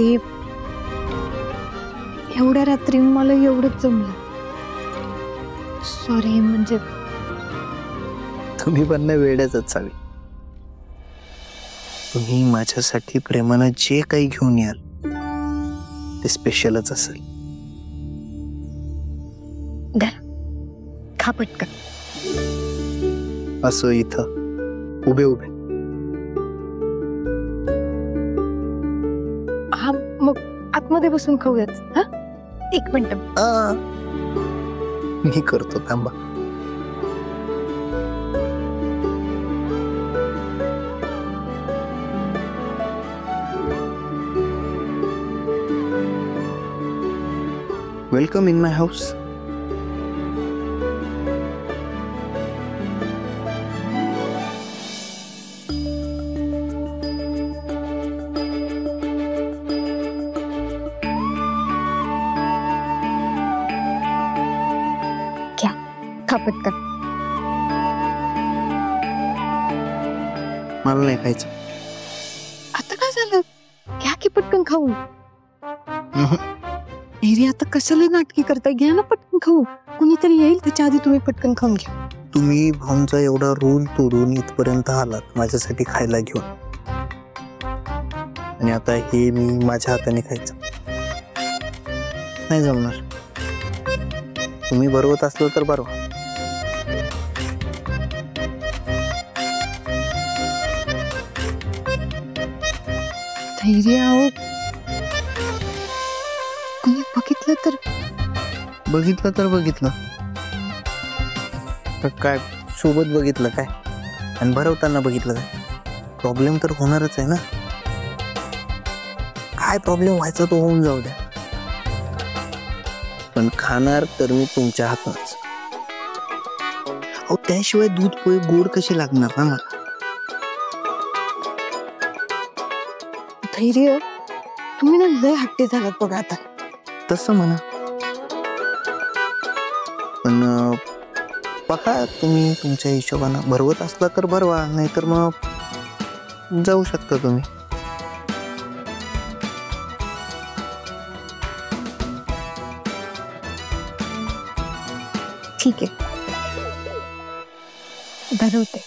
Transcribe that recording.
ते एवढ्या रात्री मला एवढंच जमलं. सॉरी. म्हणजे तुम्ही पण नाही वेड्याच असावी. तुम्ही माझ्यासाठी प्रेमानं जे काही घेऊन याल ते स्पेशलच असेल. खा पटकन. असं इथं उभे उभे. हा मग आतमध्ये बसून खाऊयात. हा 1 मिनिट. मी करतो, थांबा. Welcome in my house. खा पटकन. मला नाही खायचं. आता काय झालं? घ्या की पटकन खाऊन. एरी आता कशाला नाटकी करताय? घ्या ना पटकन खाऊ. कुणीतरी येईल त्याच्या आधी तुम्ही पटकन खाऊन घ्या. तुम्ही भाऊंचा एवढा रूल तोडून इथपर्यंत आलात माझ्यासाठी खायला घेऊन, आणि आता हे मी माझ्या हाताने खायचं नाही जमणार. तुम्ही बरोबर असलो तर बरोबर. धैर्य आहो. कुणी बघितलं तर? बघितलं तर बघितलं तर काय, सोबत बघितलं काय आणि भरवताना बघितलं काय, प्रॉब्लेम तर होणारच आहे ना. काय प्रॉब्लेम व्हायचा तो होऊन जाऊ द्या, पण खाणार तर मी तुमच्या हातूनच. अहो त्याशिवाय दूध पोहे गोड कसे लागणार ना मला. धैर्य, तुम्ही ना लय हट्टी झालात बघा आता. तसं म्हणा, पण बघा तुम्ही तुमच्या हिशोबानं भरवत असला तर भरवा, नाहीतर मग जाऊ शकता तुम्ही. ठीक आहे, भरवते.